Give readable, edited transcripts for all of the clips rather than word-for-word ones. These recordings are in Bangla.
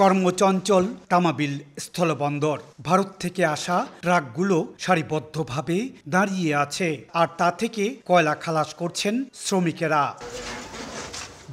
কর্মচঞ্চল তামাবিল স্থলবন্দর। ভারত থেকে আসা ট্রাকগুলো সারিবদ্ধভাবে দাঁড়িয়ে আছে, আর তা থেকে কয়লা খালাস করছেন শ্রমিকেরা।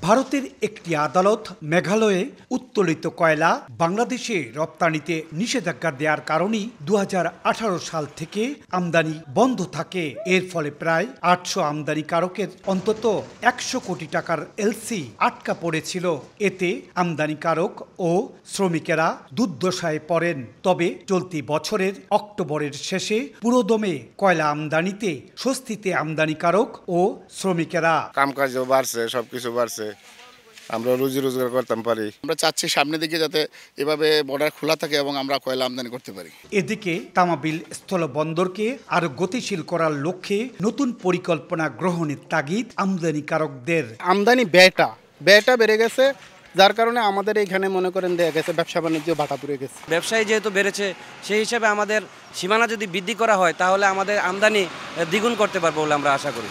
ভারতের একটি আদালত মেঘালয়ে উত্তোলিত কয়লা বাংলাদেশে রপ্তানিতে নিষেধাজ্ঞা দেওয়ার কারণেই 2018 সাল থেকে আমদানি বন্ধ থাকে। এর ফলে প্রায় 800 আমদানিকারকের অন্তত 100 কোটি টাকার এলসি আটকা পড়েছিল। এতে আমদানিকারক ও শ্রমিকেরা দুর্দশায় পড়েন। তবে চলতি বছরের অক্টোবরের শেষে পুরোদমে কয়লা আমদানিতে স্বস্তিতে আমদানিকারক ও শ্রমিকেরা। কামকাজও বাড়ছে, সবকিছু বাড়ছে, আমরা রুজি রোজগার করতে পারি। আমরা চাচ্ছি সামনের দিকে যাতে এভাবে বর্ডার খোলা থাকে এবং আমরা কয়লা আমদানি করতে পারি। এদিকে তামাবিল স্থলবন্দরকে আরো গতিশীল করার লক্ষ্যে নতুন পরিকল্পনা গ্রহণের তাগিদ আমদানিকারকদের। আমদানি ব্যয়টা বেড়ে গেছে, যার কারণে আমাদের এখানে মনে করেন দেখা গেছে ব্যবসা বাণিজ্য বাটা পড়ে গেছে। ব্যবসায়ী যেহেতু বেড়েছে, সেই হিসাবে আমাদের সীমানা যদি বৃদ্ধি করা হয় তাহলে আমাদের আমদানি দ্বিগুণ করতে পারবো বলে আমরা আশা করি।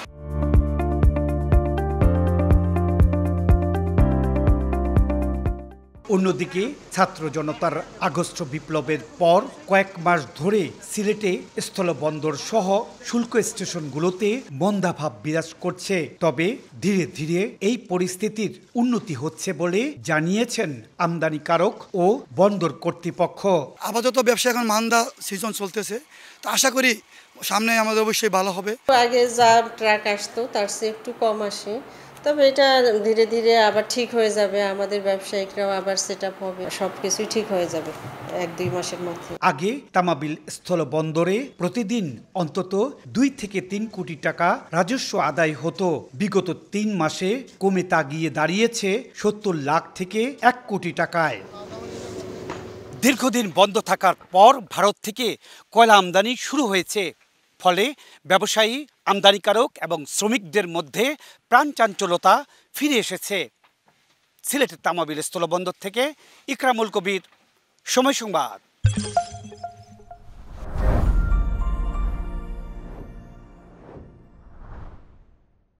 অন্যদিকে ছাত্র জনতার আগস্ট বিপ্লবের পর কয়েক মাস ধরে সিলেটে স্থলবন্দর সহ শুল্ক স্টেশনগুলোতে মন্দাভাব বিরাজ করছে। তবে ধীরে ধীরে এই পরিস্থিতির উন্নতি হচ্ছে বলে জানিয়েছেন আমদানিকারক ও বন্দর কর্তৃপক্ষ। আপাতত ব্যবসা এখন মান্দা সিজন চলতেছে, তো আশা করি সামনে আমাদের অবশ্যই ভালো হবে। আগে যা ট্রাক আসতো তার চেয়ে একটু কম আসে, তবে এটা ধীরে ধীরে আবার ঠিক হয়ে যাবে। আমাদের ব্যবসায়িকরাও আবার সেট আপ হবে, সবকিছুই ঠিক হয়ে যাবে 1-2 মাসের মধ্যে। আগে তামাবিল স্থলবন্দরে প্রতিদিন অন্তত 2 থেকে 3 কোটি টাকা রাজস্ব আদায় হতো। বিগত 3 মাসে কমে তা গিয়ে দাঁড়িয়েছে 70 লাখ থেকে 1 কোটি টাকায়। দীর্ঘদিন বন্ধ থাকার পর ভারত থেকে কয়লা আমদানি শুরু হয়েছে। ফলে ব্যবসায়ী, আমদানিকারক এবং শ্রমিকদের মধ্যে প্রাণ চাঞ্চল্যতা ফিরে এসেছে। সিলেটের তামাবিল স্থলবন্দর থেকে ইকরামুল কবির, সময় সংবাদ।